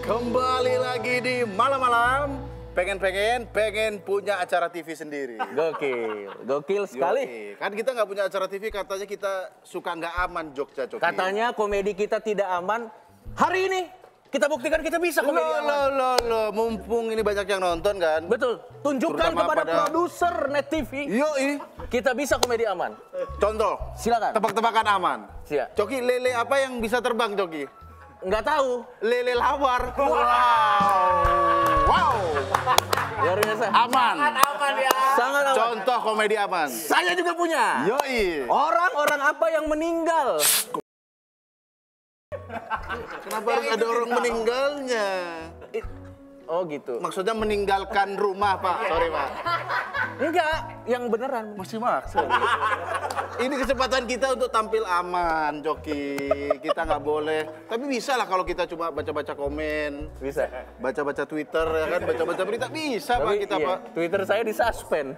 Kembali lagi di malam-malam. Pengen punya acara TV sendiri. Gokil sekali. Yoi. Kan kita nggak punya acara TV, katanya kita suka nggak aman Jogja, Coki. Katanya komedi kita tidak aman. Hari ini kita buktikan kita bisa komedi aman. Loh, mumpung ini banyak yang nonton kan. Betul. Tunjukkan Terutama kepada pada- produser Net TV. Yoi. Kita bisa komedi aman. Contoh. Silakan. Tebak-tebakan aman. Siap. Coki, lele apa yang bisa terbang, Coki? Nggak tahu. Lele lawar. Wow. Luar biasa. Aman. Aman ya. Sangat aman. Contoh komedi aman. Saya juga punya. Yoi. Orang-orang apa yang meninggal? Kenapa harus ada orang meninggalnya? Oh gitu. Maksudnya meninggalkan rumah, Pak. Sorry, Pak. Enggak, yang beneran. Masih maksud. Ini kesempatan kita untuk tampil aman, Joki. Kita nggak boleh. Tapi bisa lah kalau kita cuma baca-baca komen. Bisa. Baca-baca Twitter, ya kan? Baca-baca berita. Bisa, Pak, kita, iya, Pak. Twitter saya disuspend.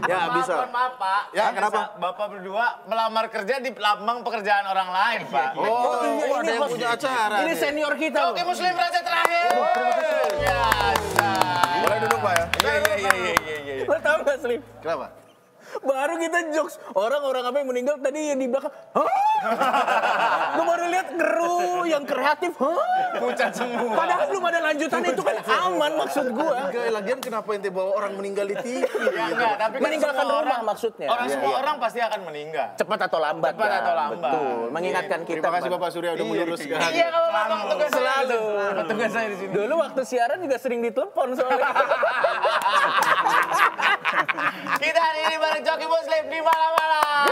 Ya, bisa. Maaf, Pak. Ya, kenapa? Bapak berdua melamar kerja di lambang pekerjaan orang lain, Pak. Oh, iya, ada yang host- punya acara. Ini nih. senior kita. loh. Oke, Muslim Raja terakhir. Biasa. Boleh duduk, Pak, ya? Iya. Lo tau gak, Slim? Kenapa? Baru kita jokes, orang-orang apa yang meninggal tadi yang di belakang. Hah? Gue baru lihat kru yang kreatif. Hah? Pucat semua. Padahal belum ada lanjutan, itu kan aman maksud gue. Enggak, lagian kenapa ente bawa orang meninggal di TV? Ya enggak, tapi kan Meninggalkan semua rumah orang- maksudnya. Semua orang pasti akan meninggal. Cepat atau lambat. Cepat kan? atau lambat. Betul, mengingatkan kita. Terima kasih Bapak Surya udah meluruskan. Iya, kalau Bapak tugas Selalu. Tugas saya di sini. Dulu waktu siaran juga sering ditelepon soalnya. Kita hari ini bareng Coki Muslim di malam-malam.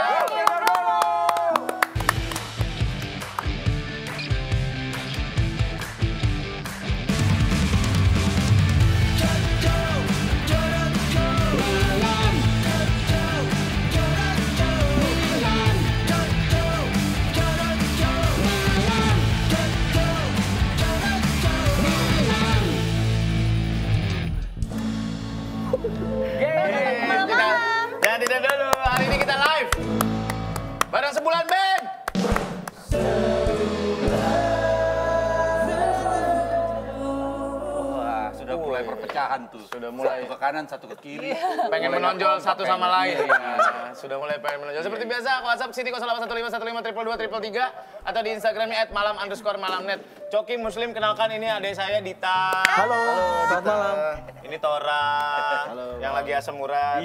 Dan tidak dulu, hari ini kita live bareng Sebulan Band. Wah, sudah mulai perpecahan tuh. Sudah mulai. Satu ke kanan, satu ke kiri. Pengen Mulai menonjol nggak satu kompak, sama pengen. lain. Iya. Ya, sudah mulai pengen menonjol. Seperti biasa, WhatsApp Siti 0815152233 atau di Instagramnya @malam_malamnet. Coki Muslim, kenalkan ini adik saya Dita. Halo, selamat malam. Ini Tora. Yang lagi asam urat.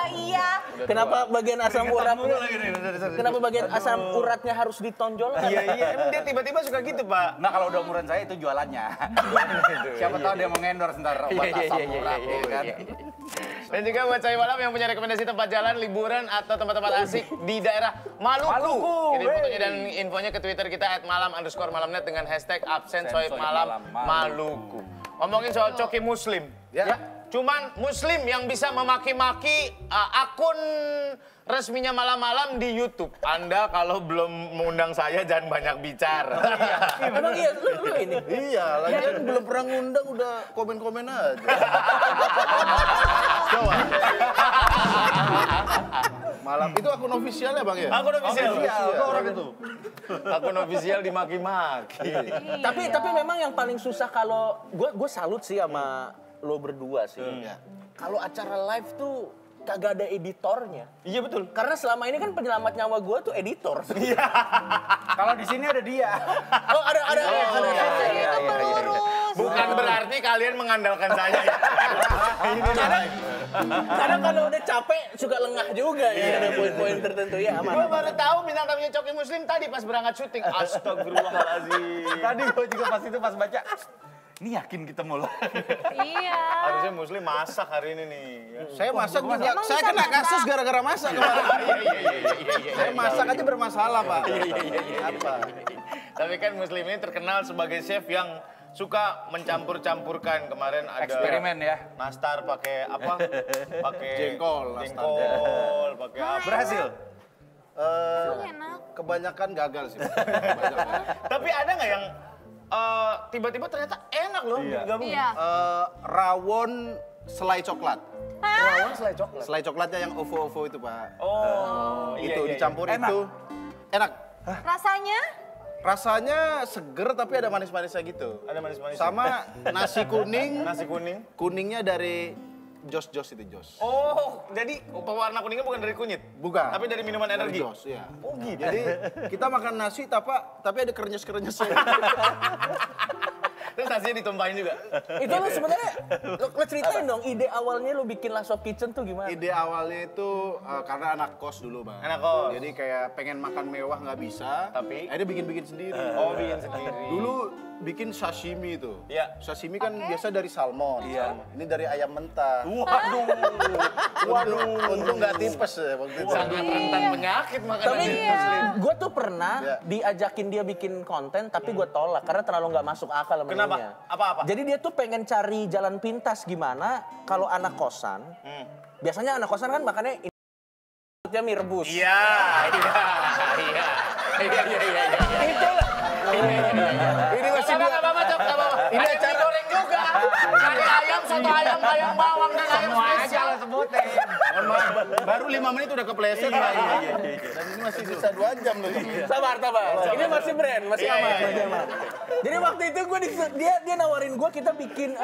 Iya. Kenapa bagian asam urat? Mulu lagi nih, sorry. Kenapa bagian asam uratnya harus ditonjol? Iya, emang dia tiba-tiba suka gitu, Pak. Nah, kalau udah umuran saya itu jualannya. Siapa tahu dia mau endorse ntar obat asam urat ya kan. Dan juga buat saya malam yang punya rekomendasi tempat jalan, liburan, atau tempat-tempat asik di daerah Maluku. Kirim fotonya dan infonya ke Twitter kita @malam_malamnet dengan hashtag absen soib malam Maluku. Ngomongin soal Coki Muslim. Ya. Cuman Muslim yang bisa memaki-maki akun resminya malam-malam di YouTube. Anda kalau belum mengundang saya jangan banyak bicara. Emang iya, lu ini. Iya, lagian belum pernah ngundang udah komen-komen aja. Coba. Malam itu akun ofisialnya, Bang ya? Akun ofisial. Orang itu. Akun ofisial dimaki-maki. Tapi memang yang paling susah kalau gue salut sih sama lo berdua sih. Kalau acara live tuh kagak ada editornya. Iya betul. Karena selama ini kan penyelamat nyawa gue tuh editor. Kalau di sini ada dia. Oh ada. Itu pelurus. Bukan berarti kalian mengandalkan saya ya. Kadang kalau udah capek suka lengah juga ya. Ada poin-poin tertentu ya aman. Gue baru tahu bintang tamunya Coki Muslim tadi pas berangkat syuting. Astagfirullahaladzim. Tadi gue juga pas baca. Ini yakin kita mulai. Iya. Harusnya Muslim masak hari ini nih. Saya masak juga. Emang Saya bisa kena masak? kasus gara-gara masak kemarin. Iya. Saya masak aja bermasalah, Pak. Apa? Tapi kan Muslim ini terkenal sebagai chef yang suka mencampur-campurkan. Kemarin ada Eksperimen ya. nastar pakai apa? Pakai Jengkol, nastar. jengkol, pakai apa? Berhasil. Enak. Kebanyakan gagal sih. Kebanyakan. Tapi ada nggak yang tiba-tiba ternyata enak loh digabung. Iya. Rawon selai coklat. Rawon selai coklat. Selai coklatnya yang ovo-ovo itu, Pak. Oh, Itu iya. dicampur Enak. itu. Enak. Rasanya? Rasanya seger tapi ada manis-manisnya gitu. Ada manis-manis. Sama nasi kuning. nasi kuning. Kuningnya dari Jos itu Jos. Oh, jadi pewarna kuningnya bukan dari kunyit? Bukan. Tapi dari minuman energi? Dari Jos, iya. Oh gitu. Jadi kita makan nasi tapi ada kerenyes-kerenyesnya. Terus nasinya ditumpahin juga? Itu lu sebenarnya, lu ceritain dong ide awalnya lu bikin Last of Kitchen tuh gimana? Ide awalnya itu karena anak kos dulu, Bang. Anak kos. Jadi kayak pengen makan mewah nggak bisa. Tapi? Akhirnya bikin-bikin sendiri. Oh, bikin sendiri. Dulu bikin sashimi itu. Iya. Sashimi kan biasa dari salmon. Iya. Ini dari ayam mentah. Waduh. Untung nggak tipes ya waktu itu. Sangat rentan penyakit makanan Tapi muslim. gue tuh pernah Iya. diajakin dia bikin konten, tapi gue tolak karena terlalu nggak masuk akal sama Kenapa? ininya. Apa-apa? Jadi dia tuh pengen cari jalan pintas gimana kalau anak kosan. Biasanya anak kosan kan makannya mie rebus. Iya. Itu Ini masih nggak apa-apa, Cok, nggak apa-apa. Ini ada mie goreng juga. Ada ayam, soto ayam bawang dan ayam spesial. sebutin. Mohon maaf, baru 5 menit udah kepleset. Pak. Dan ini masih sisa 2 jam loh. sabar. Ini masih brand, masih aman, masih aman. Jadi waktu itu dia nawarin gue kita bikin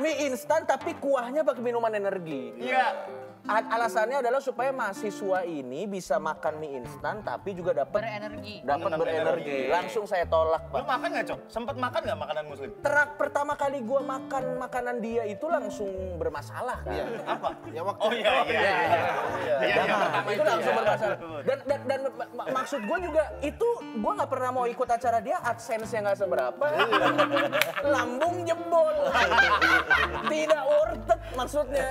mie instan tapi kuahnya pakai minuman energi. Iya. Alasannya adalah supaya mahasiswa ini bisa makan mie instan tapi juga dapat berenergi. Langsung saya tolak, Lu Pak. makan nggak, Cok? Sempet makan nggak makanan muslim? Pertama kali gua makan makanan dia itu langsung bermasalah kan. Apa? Ya waktu Oh iya. Itu langsung bermasalah. Dan maksud gue juga itu gue nggak pernah mau ikut acara dia, AdSense-nya nggak seberapa, lambung jebol, tidak worth it maksudnya.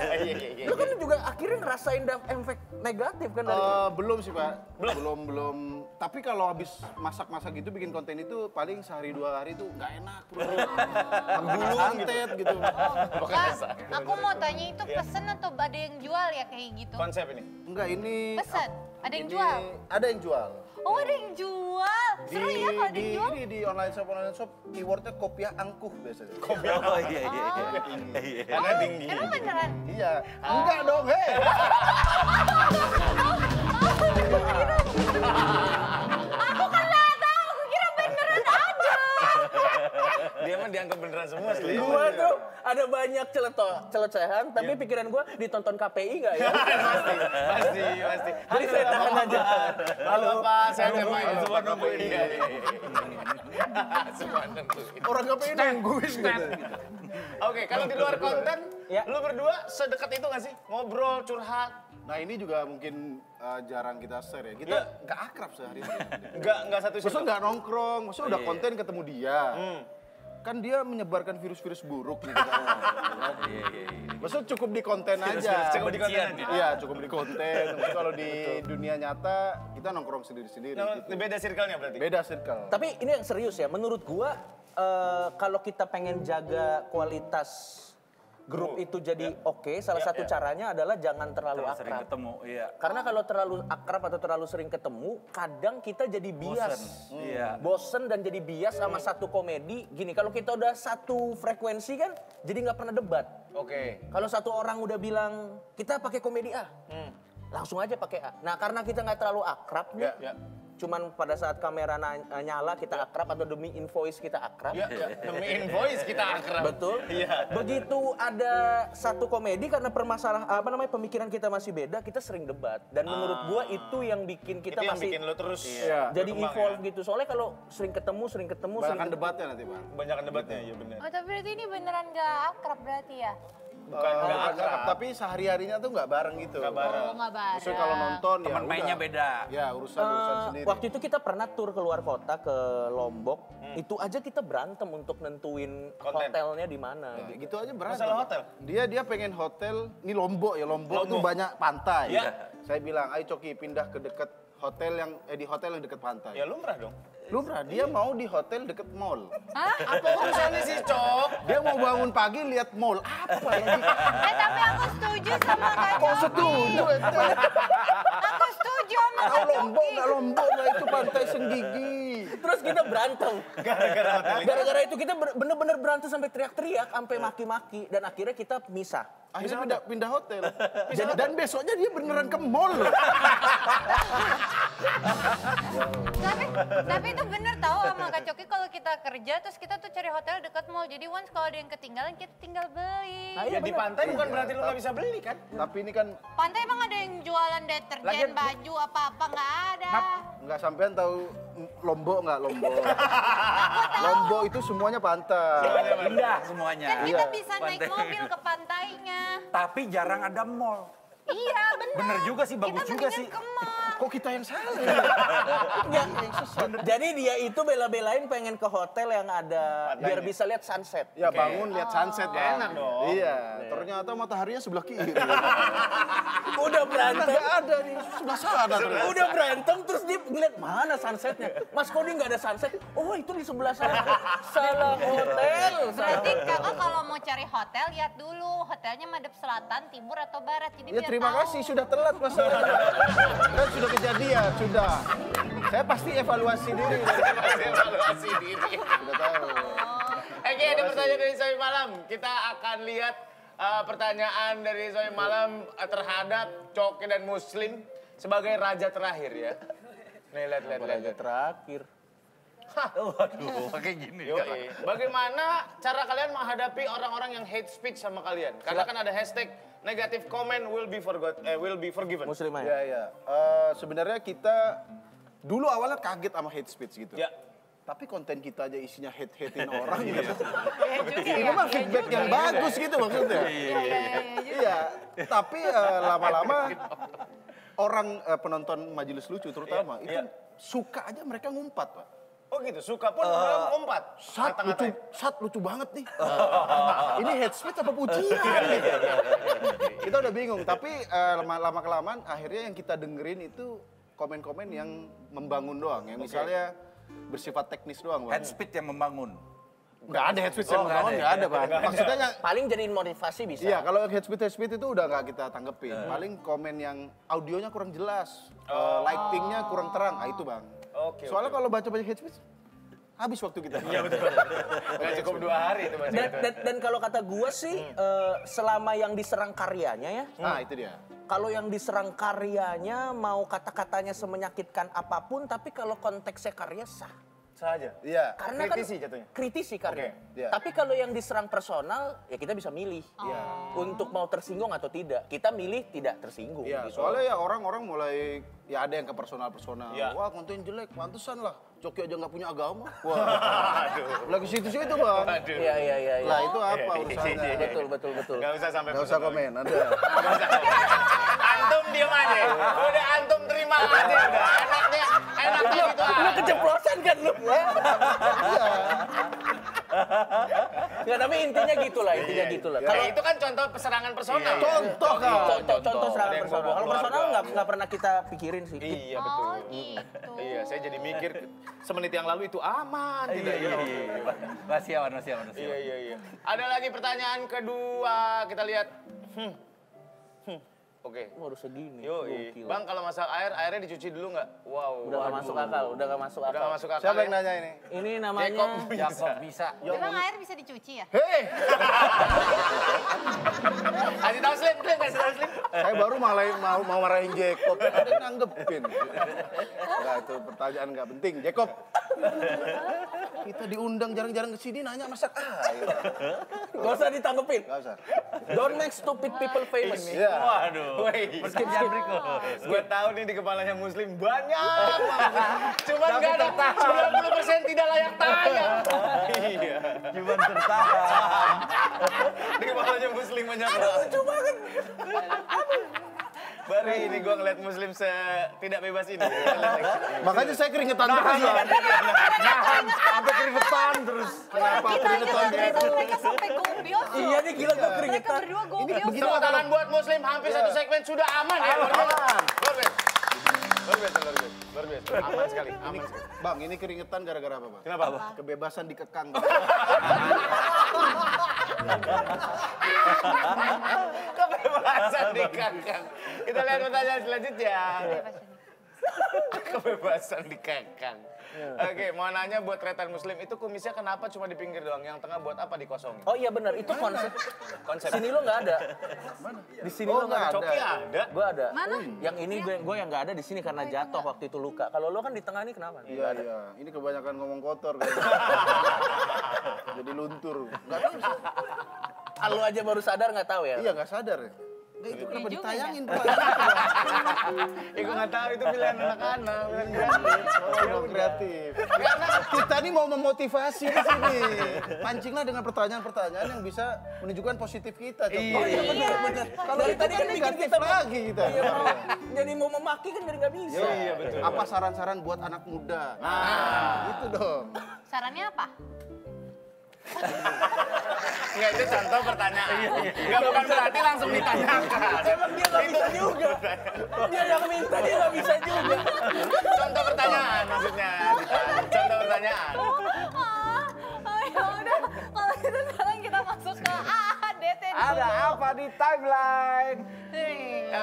Lu kan juga akhirnya ngerasain efek negatif kan dari. Belum sih Pak, belum. Tapi kalau habis masak-masak gitu bikin konten itu paling sehari 2 hari itu nggak enak. Bulu santet gitu. Kak, aku mau tanya itu pesen atau ada yang jual ya kayak gitu? Konsep ini. Enggak, ini Pesen? Ada yang ini jual? Ada yang jual. Oh ada yang jual? Seru ya kalau ada yang jual? Di online shop keywordnya kopiah angkuh biasanya. Oh iya. Karena tinggi. Emang beneran? Iya. Enggak dong, hei. Aku kan nggak tahu, aku kira beneran ada. Dia mah dianggap beneran semua sih. Gua tuh ada banyak celecehan, tapi pikiran gua ditonton KPI nggak ya? Pasti. Jadi saya tahan aja. Halo Pak, saya Pak. Semua nungguin. Iya. Semua nungguin. Orang KPI nungguin gitu. Oke, kalau di luar konten, Ya. lu berdua sedekat itu nggak sih? Ngobrol, curhat. Nah ini juga mungkin jarang kita share ya. Kita nggak akrab sehari-hari. Nggak satu Maksudnya situ. nggak nongkrong, maksudnya udah konten ketemu dia. Kan dia menyebarkan virus-virus buruk gitu kan. Maksudnya cukup di konten aja. Cukup di konten aja. Iya, cukup di konten. Tapi kalau di dunia nyata kita nongkrong sendiri-sendiri Nah, gitu. beda circle-nya berarti. Beda circle. Tapi ini yang serius ya, menurut gua kalau kita pengen jaga kualitas grup itu jadi oke, salah satu caranya adalah jangan terlalu Sering akrab. ketemu, iya. Karena kalau terlalu akrab atau terlalu sering ketemu, kadang kita jadi bias. Iya. Bosen dan jadi bias sama satu komedi. Gini, kalau kita udah satu frekuensi kan, jadi nggak pernah debat. Oke. Kalau satu orang udah bilang, kita pakai komedi A, langsung aja pakai A. Nah, karena kita nggak terlalu akrab nih, Ya. cuman pada saat kamera nyala kita akrab atau demi invoice kita akrab. Ya. Demi invoice kita akrab. Betul. Iya. Begitu ada satu komedi karena pemikiran kita masih beda, kita sering debat. Dan menurut gua itu yang bikin kita Itu yang masih bikin lo terus Iya. jadi berkembang evolve ya. gitu. Soalnya kalau sering ketemu, Banyakan debatnya nanti Pak. Banyakan debatnya, ya benar. Oh tapi berarti ini beneran nggak akrab berarti ya? Bukan nggak akrab. Tapi sehari-harinya tuh nggak bareng gitu. Nggak bareng. Oh nggak bareng. Maksudnya kalau nonton ya Teman mainnya udah. beda. Ya urusan sendiri. waktu itu kita pernah tur keluar kota ke Lombok. Itu aja kita berantem untuk nentuin Konten. hotelnya di mana. Ya, gitu aja berantem. Masalah hotel? Dia pengen hotel, ini Lombok ya, Lombok tuh banyak pantai. Ya. Saya bilang, ayo Coki pindah ke dekat hotel yang di hotel yang dekat pantai. Ya lumrah dong. Lumrah, dia mau di hotel dekat mall. Apa urusannya sih, Cok? Dia mau bangun pagi lihat mall. Apa lagi? Tapi aku setuju sama Kak Kok Coki. setuju? Aku setuju sama Kak Kalau Lombok Coki. nggak Lombok nggak itu pantai Senggigi. Terus kita berantem. Gara-gara itu kita bener-bener berantem sampai teriak-teriak, sampai maki-maki. Dan akhirnya kita misah. Akhirnya pindah hotel. Dan besoknya dia beneran ke mall loh. Tapi itu bener tahu sama Kak Coki kalau kita kerja terus kita tuh cari hotel dekat mall. Jadi once kalau ada yang ketinggalan kita tinggal beli. Nah, Ya di pantai bukan berarti lu nggak bisa beli kan? Tapi ini kan Pantai emang ada yang jualan deterjen, baju, apa-apa nggak ada. nggak sampean tahu Lombok nggak Lombok. Lombok itu semuanya pantai. Indah semuanya. Kan kita bisa naik mobil ke pantainya. Tapi jarang ada mall. Iya bener. Bener juga sih, bagus Kita juga mendingan sih. ke mall. Kok kita yang salah? Jadi dia itu bela-belain pengen ke hotel yang ada biar bisa lihat sunset. Ya bangun lihat sunset Bang. Enak dong. Iya, ternyata mataharinya sebelah kiri. Udah berantem. Nggak ada nih, sebelah sana ternyata. Udah berantem terus dia ngeliat mana sunsetnya. Mas Kodi nggak ada sunset. Oh itu di sebelah sana. Salah hotel. Berarti kakak kalau mau cari hotel lihat dulu hotelnya madep selatan, timur atau barat. Jadi Ya biar terima tahu. kasih sudah telat masalahnya. Kan sudah kejadian, sudah. Saya pasti evaluasi diri. Evaluasi diri. Sudah tahu. Oke, ada pertanyaan dari Sohib Malam. Kita akan lihat pertanyaan dari Sohib Malam terhadap Coki dan Muslim sebagai raja terakhir ya. Nih lihat. Raja terakhir. Waduh, kayak gini. Yoi. Bagaimana cara kalian menghadapi orang-orang yang hate speech sama kalian? Karena kan ada hashtag negative comment will be forgiven. Muslim aja. Ya, ya. Sebenarnya kita dulu awalnya kaget sama hate speech gitu. Ya. Tapi konten kita aja isinya hate-hatein orang gitu. Iya juga Ini ya. mah feedback yang bagus gitu maksudnya. Iya, tapi lama-lama orang penonton majelis lucu terutama itu suka aja mereka ngumpat, Pak. Oh gitu, suka pun ngompat. Sat lucu banget nih. Ini hate speech apa pujian gitu. Kita udah bingung, tapi lama kelamaan akhirnya yang kita dengerin itu komen-komen yang membangun doang. Yang misalnya bersifat teknis doang, Bang. Head speed yang membangun. Nggak ada head speech yang membangun, nggak ada, Bang. Maksudnya Paling jadiin motivasi bisa. iya, kalau head speech itu udah nggak kita tanggepin. Paling komen yang audionya kurang jelas, lightingnya kurang terang, itu, Bang. Oke. Soalnya kalau baca-baca head speech, habis waktu kita. Iya, betul. Nggak cukup 2 hari itu baca Dan kalau kata gua sih selama yang diserang karyanya ya. Nah, itu dia. Kalau yang diserang karyanya mau kata-katanya semenyakitkan apapun tapi kalau konteksnya karya sah. saja. Iya. Karena Kritisi jatuhnya. Kritisi karya. Oke, iya. Tapi kalau yang diserang personal ya kita bisa milih. Iya. Untuk mau tersinggung atau tidak. Kita milih tidak tersinggung. Iya, gitu. soalnya ya orang-orang mulai ya ada yang ke personal. Iya. Wah, konten jelek, pantesan lah. Coki aja nggak punya agama. Wah. Lagi situ-situ, Bang. Aduh. Iya. Lah itu apa urusannya? Betul. Gak usah sampai Nggak usah komen, ada. Antum diem aja. Udah antum terima aja udah. Enaknya gitu Lu aja. keceplosan kan lu? Nggak, tapi intinya gitulah. Kalau itu kan contoh serangan personal. Contoh kan. Contoh serangan Ada yang personal. bawa Kalau personal keluarga. nggak pernah kita pikirin sih. Iya betul. Oh gitu. Iya, saya jadi mikir semenit yang lalu itu aman. Tidak, iya. Masih aman. Iya. Ada lagi pertanyaan kedua. Kita lihat. Oke. Waduh segini. Yoi. Gokil. Bang, kalau masak air, airnya dicuci dulu nggak? Wow. Udah nggak masuk akal. Udah nggak masuk akal. Siapa yang ya? nanya ini? Ini namanya Jakob bisa. Emang air bisa dicuci ya? Hei, Kasih tahu Slim, kasih tahu Slim. saya baru mau marahin Jacob. Ada yang nanggepin. Enggak, itu pertanyaan nggak penting. Jacob. Kita diundang jarang-jarang ke sini nanya masak air. Gak usah ditanggepin. Nggak usah. Don't make stupid people famous. Iya. Waduh. Pertanyaan berikut. Gue tahu nih di kepalanya Muslim banyak banget. Cuman nggak ada 90% tidak layak tayang. Iya. Cuman tertahan. Di kepalanya Muslim banyak banget. Lucu banget. Baru ini gue ngeliat Muslim tidak bebas ini. Makanya saya keringetan terus lah. Sampai keringetan terus. Kenapa Kita aja keringetan sampai terus? mereka sampai gobios. Iya nih gila gue Mereka keringetan. berdua gobios. Tepuk tangan buat Muslim, hampir satu segmen sudah aman ya. Luar biasa. Aman sekali. Bang, ini keringetan gara-gara apa, Bang? Kenapa? Kebebasan dikekang. Kebebasan dikangkang. Kita lihat pertanyaan selanjutnya. Kebebasan dikekang. Oke, mau nanya buat Tretan Muslim, itu kumisnya kenapa cuma di pinggir doang? Yang tengah buat apa dikosongin? Oh iya benar, itu konsep. Konsep. Sini lo nggak ada. Di sini lo nggak ada. Coki ada. Gue ada. Mana? Yang ini gue yang nggak ada di sini karena jatuh waktu itu luka. Kalau lo kan di tengah ini kenapa? Iya, iya. Ini kebanyakan ngomong kotor kayaknya. Jadi luntur. Nggak tahu sih. Lo aja baru sadar nggak tahu ya? Iya, nggak sadar ya. Nggak, itu kenapa juga ditayangin, ya. Pak? Gue nggak tahu itu pilihan anak-anak, pilihan kreatif. Oh, kreatif. Karena kita nih mau memotivasi di sini. Pancinglah dengan pertanyaan-pertanyaan yang bisa menunjukkan positif kita. Coba. Iya, benar. Kalau Dari itu tadi kan kan bikin negatif kita lagi kita. jadi mau memaki kan jadi nggak bisa. Iya, betul. Apa saran-saran buat anak muda? Nah, itu dong. Sarannya apa? Enggak, itu contoh pertanyaan. Enggak, bukan berarti langsung ditanyakan. Emang dia nggak bisa juga. Dia yang minta dia nggak bisa juga. Contoh pertanyaan maksudnya. Contoh pertanyaan. Ya udah, kalau gitu sekarang kita masuk ke ADT dulu. Ada apa di timeline?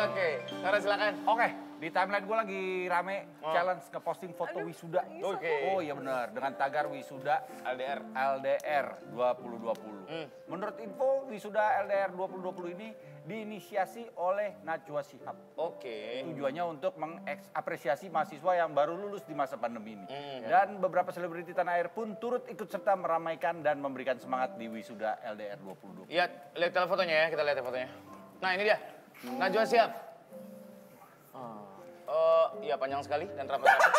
Oke, Nora silakan. Oke, di timeline gue lagi rame challenge ngeposting foto wisuda. Oke. Oh iya benar, dengan tagar wisuda LDR 2020. Menurut info, wisuda LDR 2020 ini diinisiasi oleh Najwa Shihab. Oke. Tujuannya untuk mengapresiasi mahasiswa yang baru lulus di masa pandemi ini. Dan beberapa selebriti tanah air pun turut ikut serta meramaikan dan memberikan semangat di wisuda LDR 2020. Iya, lihat fotonya ya, kita lihat fotonya. Nah, ini dia. Najwa Shihab. Oh, iya panjang sekali dan rapat-rapat.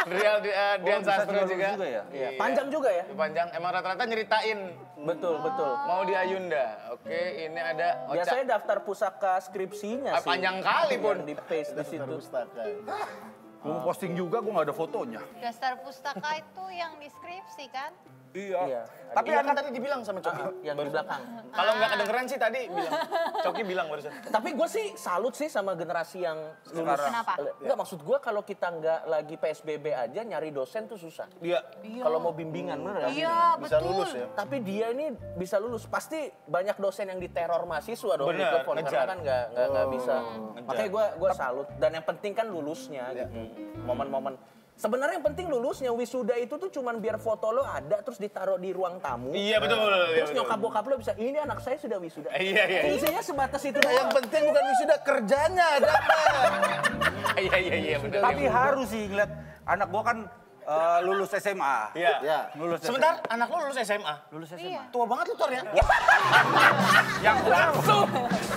Real Dian Sastro juga. ya? Iya. Panjang juga ya? Panjang. Emang rata-rata nyeritain Betul. mau di Ayunda. Oke, ini ada Ocha. Biasanya daftar pusaka skripsinya sih. Panjang kali pun. Yang di paste di situ. Pustaka. Gue mau posting juga, gue gak ada fotonya. Daftar pustaka itu yang deskripsi kan? Iya. Tapi kan tadi dibilang sama Coki. Yang di belakang. Kalau nggak kedengeran sih tadi bilang. Coki bilang barusan. Tapi gue sih salut sih sama generasi yang lulus. Kenapa? Enggak, maksud gue kalau kita nggak lagi PSBB aja nyari dosen tuh susah. Dia Kalau mau bimbingan bener nggak? Iya, Bisa betul. lulus ya. Tapi dia ini bisa lulus. Pasti banyak dosen yang diteror mahasiswa dong di Bener, telepon karena ngejar. kan nggak bisa. Makanya gue salut. Dan yang penting kan lulusnya gitu. Momen-momen. Sebenarnya yang penting lulusnya, wisuda itu tuh cuman biar foto lo ada terus ditaruh di ruang tamu. Iya betul. Terus nyokap bokap lo bisa, ini anak saya sudah wisuda. Iya. Fungsinya sebatas itu Nah, yang doang. penting bukan wisuda, kerjanya ada. Iya benar. Tapi harus sih ngeliat anak gue kan lulus SMA. Iya. Ya. Lulus Sebentar, anak lo lulus SMA. Lulus SMA. Iya. Tua banget lu Tor ya.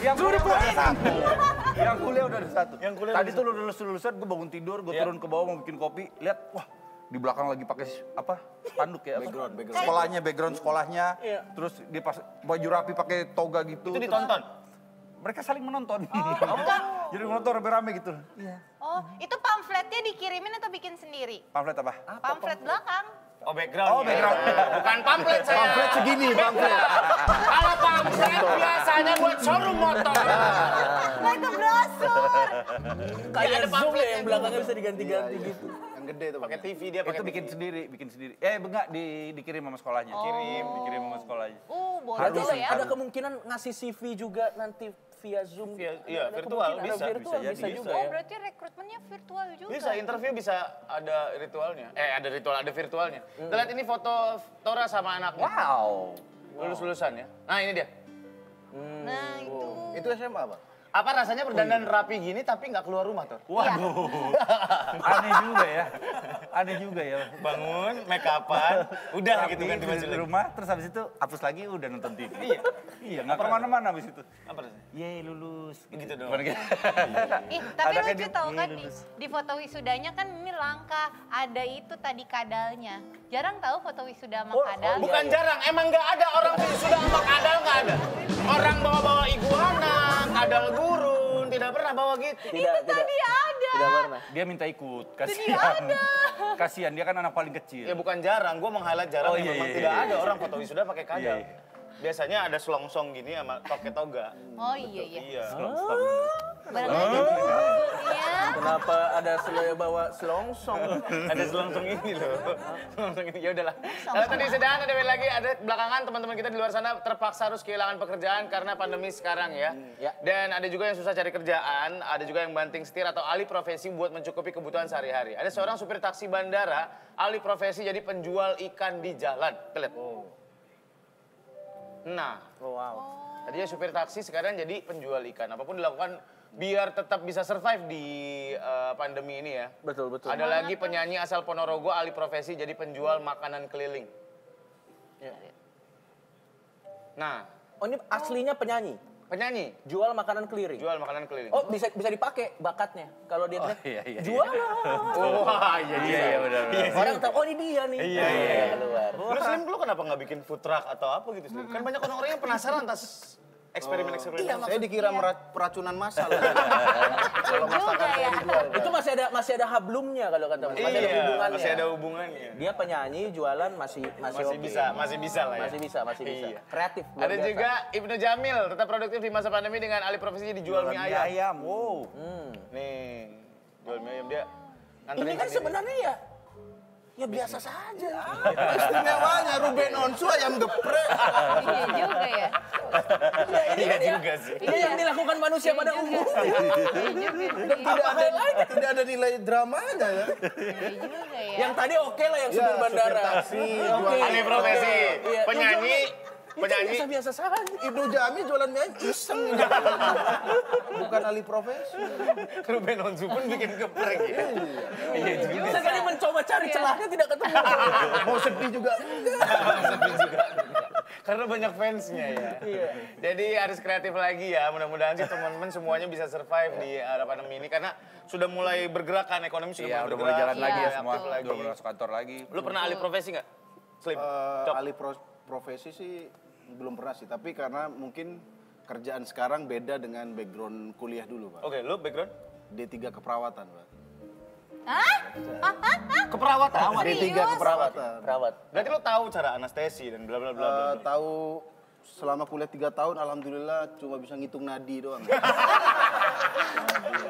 Yang kuliah udah ada satu. Yang kuliah udah ada satu. Yang kuliah Tadi tuh lulusan gue bangun tidur, gue turun ke bawah mau bikin kopi, lihat wah di belakang lagi pakai apa spanduk ya, Background. sekolahnya, background sekolahnya, terus dia pas baju rapi pakai toga gitu. Itu Terus ditonton. mereka saling menonton. Jadi menonton rame-rame gitu. Oh, itu pamfletnya dikirimin atau bikin sendiri? Pamflet apa? Pamflet belakang. Oh background. Oh, background. Bukan pamflet saya. Pamflet segini, pamflet. Kalau pamflet biasanya buat showroom motor. Nah, itu brosur. Kayak ada Zoom pamflet ya yang belakangnya bisa diganti-ganti Iya, gitu. Yang gede tuh Pakai pakai. TV dia pakai Itu bikin sendiri. Enggak dikirim sama sekolahnya. Dikirim sama sekolahnya. Boleh Berarti dulu ya. ada kemungkinan ngasih CV juga nanti via Zoom. Iya, Ada virtual, kemungkinan, bisa, virtual bisa bisa jadi. juga Oh, ya. berarti rekrutmennya virtual juga. Bisa, interview bisa ada ritualnya. Ada virtualnya. Kita lihat ini foto Tora sama anaknya. Wow. Lulus-lulusan ya. Nah ini dia. Nah, itu. Itu SMA, Pak? Apa rasanya berdandan rapi gini tapi nggak keluar rumah Tor? Waduh. Aneh juga ya. Bangun, make upan, udah Rapi, gitu ganti baju di lagi. rumah, terus habis itu hapus lagi udah nonton TV. Iya. Iya, nggak kemana-mana habis itu. Apa rasanya? Yeay lulus. Gitu dong. Bukan gitu. Tapi Ada kan lucu di- tau iya, kan lulus. di foto wisudanya kan ini langka. Ada itu tadi kadalnya. Jarang tahu foto wisuda sama kadal. Bukan jarang, emang nggak ada orang sudah sama kadal nggak ada. Orang bawa-bawa iguana, kadal gurun, tidak pernah bawa gitu. Tidak Tadi ada. tidak pernah. Dia minta ikut, kasihan. Kasihan, dia kan anak paling Ya kecil. bukan jarang, gue meng-highlight jarang Oh, yang iya, memang iya, tidak iya. ada orang foto wisuda pakai kadal. Iya. biasanya ada selongsong gini sama toke toga. Oh iya iya. Iya. Barangkali gitu Google-nya. Kenapa ada bawa selongsong? Ada selongsong ini loh. Selongsong ini. Ya udahlah. Kalau tadi sedang ada lagi ada belakangan teman-teman kita di luar sana terpaksa harus kehilangan pekerjaan karena pandemi sekarang ya. Ya. Dan ada juga yang susah cari kerjaan, ada juga yang banting setir atau alih profesi buat mencukupi kebutuhan sehari-hari. Ada seorang supir taksi bandara alih profesi jadi penjual ikan di jalan. Kita lihat. Nah, Wow. tadinya supir taksi sekarang jadi penjual ikan. Apapun dilakukan biar tetap bisa survive di pandemi ini ya. Betul. Ada lagi penyanyi asal Ponorogo alih profesi jadi penjual makanan keliling. Ya. Nah, Oh ini aslinya penyanyi, penyanyi jual makanan keliling. jual makanan keliling. Oh bisa dipakai bakatnya kalau dia teriak, iya. jualan. Wah, iya benar. Orang tahu oh ini dia nih. Iya. Keluar. Lu Slim, lu kenapa nggak bikin food truck atau apa gitu Slim? Kan banyak orang-orang yang penasaran atas eksperimen-eksperimen. Saya dikira peracunan massal. Kalau masakan saya dijual. Itu masih ada hablumnya kalau kata Mas. Masih ada hubungannya. Masih ada hubungannya. Dia penyanyi jualan masih Masih oke. bisa lah ya. Masih bisa. Iya. Kreatif. luar Ada biasa. juga Ibnu Jamil, tetap produktif di masa pandemi dengan alih profesi dijual mie ayam. Wow. Nih, jual mie ayam dia. Ini nganterin kan sendiri. sebenarnya ya biasa saja. Istimewanya Ruben Onsu ayam geprek. Iya juga ya. Iya juga sih. Ini yang dilakukan manusia pada umumnya. Tidak ada nilai dramanya ya. Iya juga ya. Yang tadi oke lah yang supir bandara. supir taksi, Oke. Alih profesi, Iya. penyanyi, Itu penyanyi. biasa saja. Ibnu Jamil jualan mie ayam iseng. Bukan alih profesi. Ruben Onsu pun bikin geprek ya. Iya juga. Sekali mencoba cari celahnya tidak ketemu. Mau sedih juga. Karena banyak fansnya ya. Jadi harus kreatif lagi ya. Mudah-mudahan sih teman-teman semuanya bisa survive di era pandemi ini karena sudah mulai bergerak kan ekonomi sudah Iya, udah mulai jalan lagi ya Iya, semua. betul. Udah mulai masuk kantor lagi. Lu pernah alih profesi nggak? Slim. Cok. Alih profesi sih belum pernah sih. Tapi karena mungkin kerjaan sekarang beda dengan background kuliah dulu, Pak. Oke, lu background? D3 keperawatan, Pak. Keperawatan. D3 keperawatan. Perawat. Berarti lu tahu cara anestesi dan bla bla bla bla. Tahu selama kuliah 3 tahun, alhamdulillah cuma bisa ngitung nadi doang.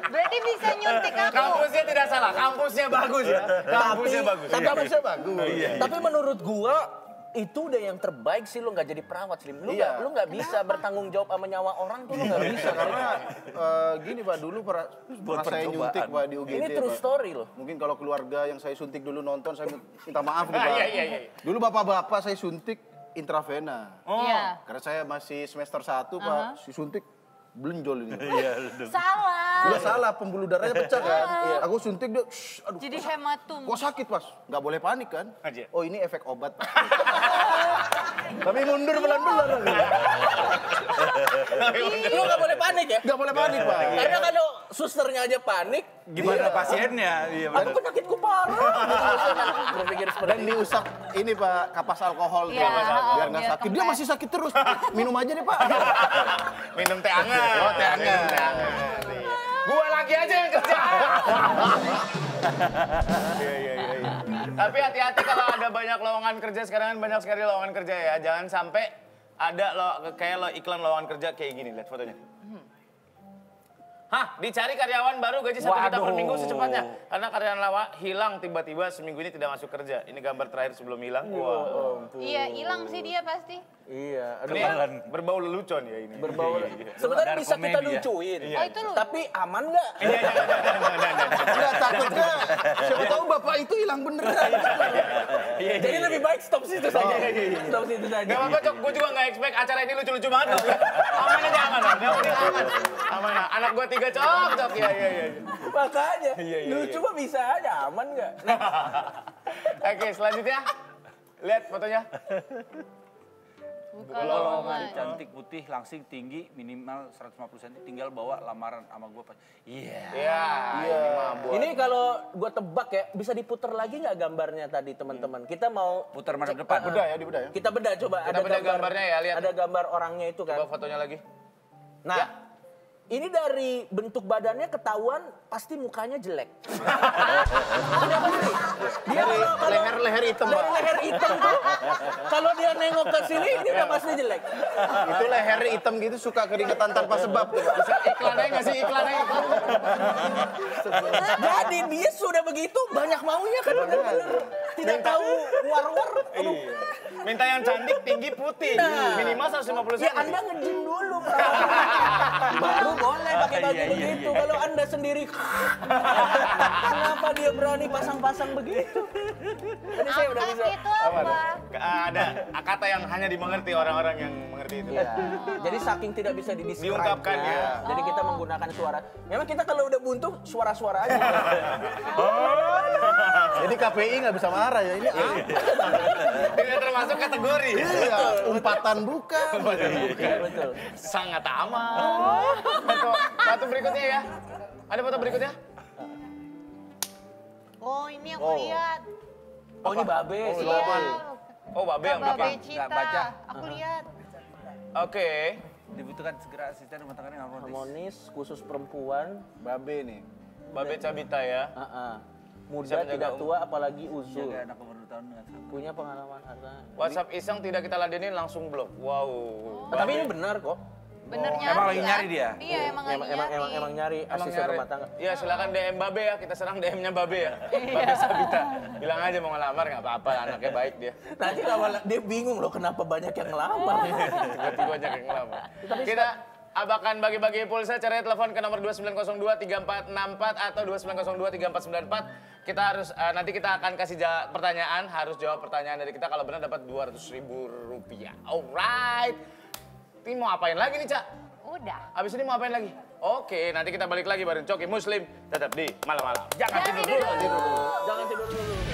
Berarti bisa nyuntik aku. Kampusnya tidak salah, kampusnya bagus ya. Kampusnya bagus. Tapi Iya. Bisa bagus. Tapi menurut gua itu udah yang terbaik sih, lu nggak jadi perawat, Slim. Lu Iya. nggak bisa bertanggung jawab sama nyawa orang tuh, lu nggak bisa. Karena gini Pak, dulu pernah saya nyuntik Pak di UGD. Ini true Pak. story loh. Mungkin kalau keluarga yang saya suntik dulu nonton, saya minta maaf nih Pak. Iya. Dulu bapak-bapak saya suntik intravena. Iya. Karena saya masih semester 1 Pak, suntik belenjol ini. Salah. Udah salah, pembuluh darahnya pecah kan. Aku suntik dia, aduh. Jadi hematum. Kok sakit Mas? Nggak boleh panik kan? Aja. Oh ini efek obat. Kami mundur pelan-pelan. Lu nggak boleh panik ya? Nggak boleh panik Pak. Karena kalau susternya aja panik, Gimana pasiennya? Iya, aku penyakitku parah. Berpikir seperti Dan diusap ini Pak, kapas alkohol tuh, Iya, biar nggak biar sakit. Dia kempes. masih sakit terus. Minum aja deh Pak. Minum teh hangat. Oh, teh hangat. Gua lagi aja yang kerja. Iya. Tapi hati-hati kalau ada banyak lowongan kerja sekarang kan banyak sekali lowongan kerja ya. Jangan sampai ada kayak iklan lowongan kerja kayak gini, lihat fotonya. Hah, dicari karyawan baru gaji 1 juta per minggu secepatnya. Karena karyawan lama hilang tiba-tiba seminggu ini tidak masuk kerja. Ini gambar terakhir sebelum hilang. Wah. Iya, hilang sih dia pasti. Iya, aduh. Ini berbau lelucon ya ini. Berbau. Sebenarnya Ada bisa kita komedi ya? lucuin. Oh, itu lu. Tapi aman nggak? Nggak takutnya. Siapa tahu Bapak itu hilang beneran. Jadi lebih baik stop situ saja. Stop situ saja. Gak apa-apa, Cok. Gue juga gak expect acara ini lucu-lucu banget. Cok. Aman aja, aman. Yang penting aman. Aman. Anak gue 3 Cok. Iya. Makanya, Iya. lucu mah bisa aja, aman nggak? Oke, selanjutnya. Lihat fotonya. Bukan Golongan cantik, putih, langsing, tinggi, minimal 150 cm, tinggal bawa lamaran sama gue. Iya. Iya. Ini mah buat. Ini kalau gue tebak ya, bisa diputer lagi nggak gambarnya tadi teman-teman? Kita mau Putar madep depan. Bedah ya, di bedah ya. kita bedah coba. Kita bedah gambarnya ya, lihat. Ada gambar orangnya itu kan. Coba fotonya lagi. Nah, Ini dari bentuk badannya ketahuan pasti mukanya jelek. Udah pasti. Dia leher hitam, dari Pak. leher hitam tuh, kalau dia nengok ke sini, ini udah pasti jelek. Itu leher hitam gitu suka keringetan tanpa sebab tuh, Pak. Bisa iklannya nggak sih? Iklannya. Jadi dia sudah begitu, banyak maunya kan bener-bener. Tidak tahu war-war. Aduh. Minta yang cantik, tinggi, putih. Minimal 150 cm. Ya Anda nge-gym dulu, Pak. Baru boleh pakai baju begitu. Kalau Anda sendiri, kenapa dia berani pasang-pasang begitu? Tadi saya udah bisa. Angkat itu apa? Ada kata yang hanya dimengerti orang-orang yang mengerti itu. Iya. Jadi saking tidak bisa didescribe. Diungkapkan, ya. Jadi kita menggunakan suara. Memang kita kalau udah buntu suara-suara aja. Jadi KPI nggak bisa marah ya, ini Tidak termasuk kategori. iya, umpatan bukan. Iya, betul. Sangat aman. Foto berikutnya ya. Ada foto berikutnya? Oh, ini aku lihat. Oh ini babe, si Iya. babe. Oh, babe yang Babe belakang. Cinta. baca. Aku lihat. Oke. Dibutuhkan segera asisten rumah tangga yang harmonis. Harmonis, khusus perempuan. Babe nih. Babe Cabita ya. Muda, menjaga tidak tua, apalagi Jaga uzur. anak umur 2 tahun dengan sabar. Punya pengalaman harta. WhatsApp iseng tidak kita ladenin langsung blok. Wow. Tapi ini benar kok. Bener nyari. Emang lagi kan? nyari dia? Iya, emang lagi nyari. Emang nyari asisten rumah tangga. Ya silakan DM Babe ya, kita serang DM-nya Babe ya. Babe Sabita. Bilang aja mau ngelamar nggak apa-apa, anaknya baik dia. Nanti kalau dia bingung loh kenapa banyak yang ngelamar. Tiba-tiba banyak yang ngelamar. Kita abakan bagi-bagi pulsa, caranya telepon ke nomor 2902-3464 atau 2902-3494. Kita harus, nanti kita akan kasih pertanyaan, harus jawab pertanyaan dari kita. Kalau benar dapat Rp200.000. Alright. Ini mau apain lagi nih, Cak? Udah. Abis ini mau apain lagi? Oke, nanti kita balik lagi bareng Coki Muslim. Tetap di malam-malam. Jangan tidur dulu. Jangan tidur dulu.